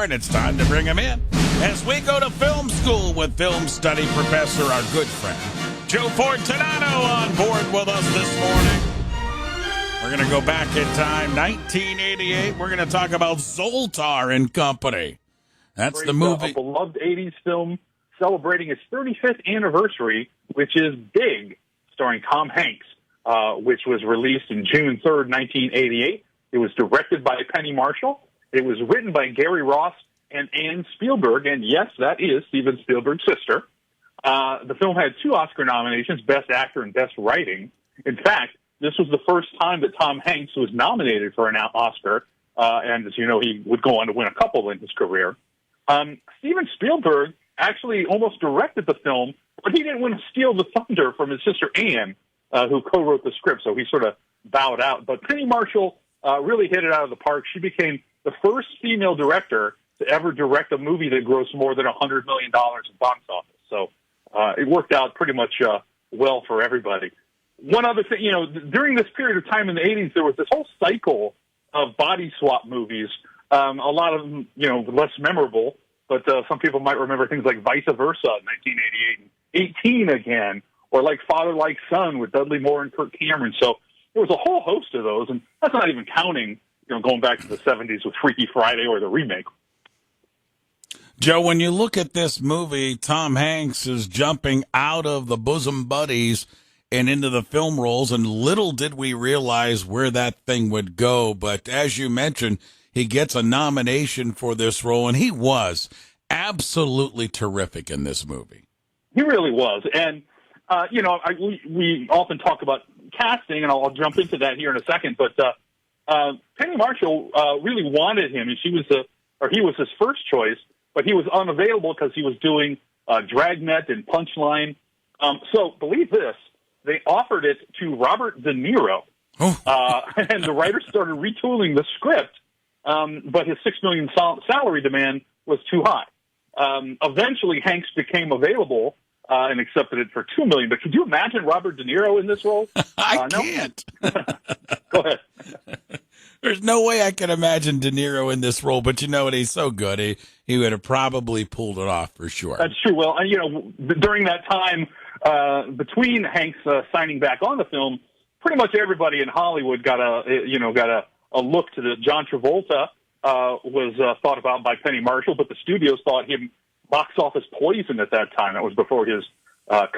hour, and it's time to bring him in as we go to film school with film study professor, our good friend, Joe Fortunato, on board with us this morning. We're going to go back in time, 1988. We're going to talk about Zoltar and Company. That's the movie. A beloved 80s film celebrating its 35th anniversary, which is big, starring Tom Hanks, which was released in June 3rd, 1988. It was directed by Penny Marshall. It was written by Gary Ross and Ann Spielberg, and yes, that is Steven Spielberg's sister. The film had 2 Oscar nominations, Best Actor and Best Writing. In fact, this was the first time that Tom Hanks was nominated for an Oscar, and as you know, he would go on to win a couple in his career. Steven Spielberg actually almost directed the film, but he didn't want to steal the thunder from his sister Ann, who co-wrote the script, so he sort of bowed out. But Penny Marshall really hit it out of the park. She became the first female director to ever direct a movie that grossed more than $100 million in box office. So it worked out pretty much well for everybody. One other thing, during this period of time in the 80s, there was this whole cycle of body swap movies. A lot of them, less memorable, but some people might remember things like Vice Versa in 1988 and 18 Again, or like Father Like Son with Dudley Moore and Kirk Cameron. So there was a whole host of those, and that's not even counting, going back to the 70s with Freaky Friday or the remake. Joe, when you look at this movie, Tom Hanks is jumping out of the bosom buddies and into the film roles, and little did we realize where that thing would go. But as you mentioned, he gets a nomination for this role, and he was absolutely terrific in this movie. He really was. And, we often talk about casting, and I'll jump into that here in a second, but Penny Marshall really wanted him, and he was his first choice, but he was unavailable because he was doing Dragnet and Punchline. So believe this, they offered it to Robert De Niro, and the writers started retooling the script, but his $6 million salary demand was too high. Eventually, Hanks became available and accepted it for $2 million. But could you imagine Robert De Niro in this role? I can't. Go ahead. There's no way I can imagine De Niro in this role, but you know what? He's so good. He would have probably pulled it off for sure. That's true. Well, during that time between Hanks signing back on the film, pretty much everybody in Hollywood got a look to the John Travolta was thought about by Penny Marshall, but the studios thought him box office poison at that time. That was before his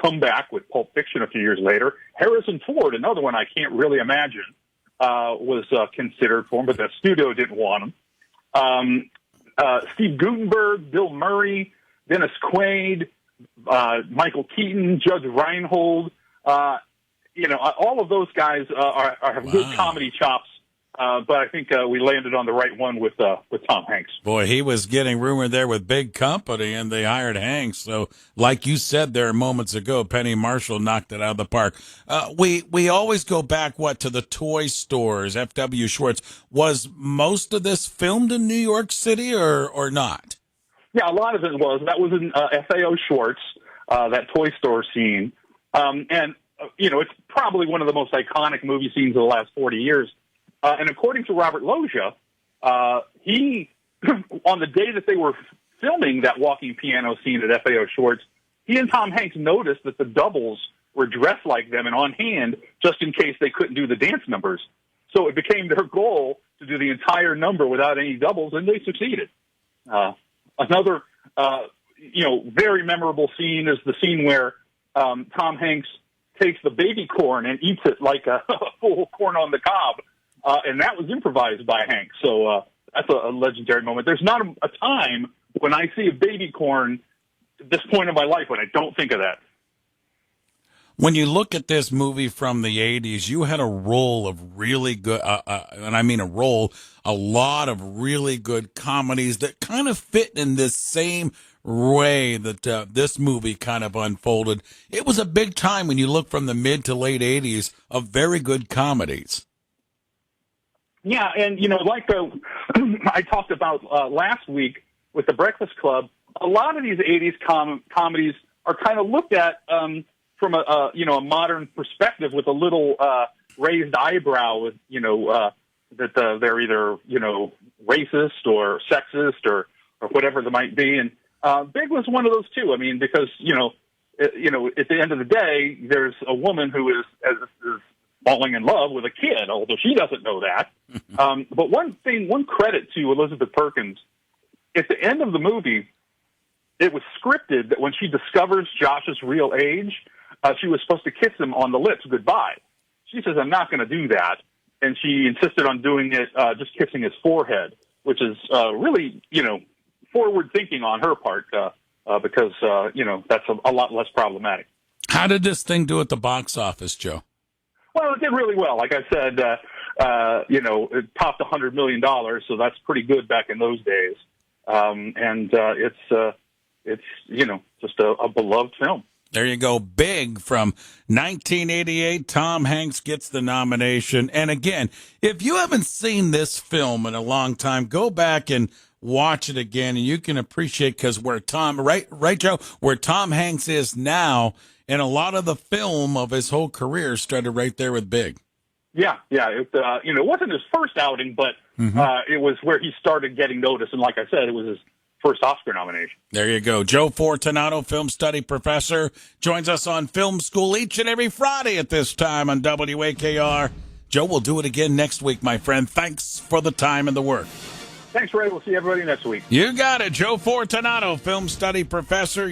comeback with Pulp Fiction a few years later. Harrison Ford, another one I can't really imagine, was considered for him, but the studio didn't want him. Steve Guttenberg, Bill Murray, Dennis Quaid, Michael Keaton, Judge Reinhold, all of those guys have good comedy chops. But I think we landed on the right one with Tom Hanks. Boy, he was getting rumored there with big company, and they hired Hanks. So, like you said there moments ago, Penny Marshall knocked it out of the park. We always go back, to the toy stores, F.W. Schwartz. Was most of this filmed in New York City or not? Yeah, a lot of it was. That was in F.A.O. Schwartz, that toy store scene. It's probably one of the most iconic movie scenes of the last 40 years. And according to Robert Loggia, he, on the day that they were filming that walking piano scene at FAO Schwartz, he and Tom Hanks noticed that the doubles were dressed like them and on hand just in case they couldn't do the dance numbers. So it became their goal to do the entire number without any doubles, and they succeeded. Another, very memorable scene is the scene where Tom Hanks takes the baby corn and eats it like a full corn on the cob. And that was improvised by Hank. So that's a legendary moment. There's not a time when I see a baby corn at this point in my life when I don't think of that. When you look at this movie from the 80s, you had a roll of really good, and I mean a lot of really good comedies that kind of fit in this same way that this movie kind of unfolded. It was a big time when you look from the mid to late 80s of very good comedies. Yeah, and, like I talked about last week with The Breakfast Club, a lot of these 80s comedies are kind of looked at from a modern perspective with a little raised eyebrow with, that they're either, racist or sexist or or whatever there might be. And Big was one of those too. I mean, because at the end of the day, there's a woman who is falling in love with a kid, although she doesn't know that. But one credit to Elizabeth Perkins, at the end of the movie, it was scripted that when she discovers Josh's real age, she was supposed to kiss him on the lips goodbye. She says, I'm not going to do that. And she insisted on doing it, just kissing his forehead, which is really, forward thinking on her part, because, that's a lot less problematic. How did this thing do at the box office, Joe? Well, it did really well. Like I said, it topped $100 million, so that's pretty good back in those days. It's just a beloved film. There you go. Big from 1988. Tom Hanks gets the nomination. And again, if you haven't seen this film in a long time, go back and watch it again, and you can appreciate, because where right, Joe, where Tom Hanks is now, and a lot of the film of his whole career started right there with Big. Yeah. It wasn't his first outing, but it was where he started getting noticed. And like I said, it was his first Oscar nomination. There you go. Joe Fortunato, film study professor, joins us on Film School each and every Friday at this time on WAKR. Joe, we'll do it again next week, my friend. Thanks for the time and the work. Thanks, Ray. We'll see everybody next week. You got it. Joe Fortunato, film study professor,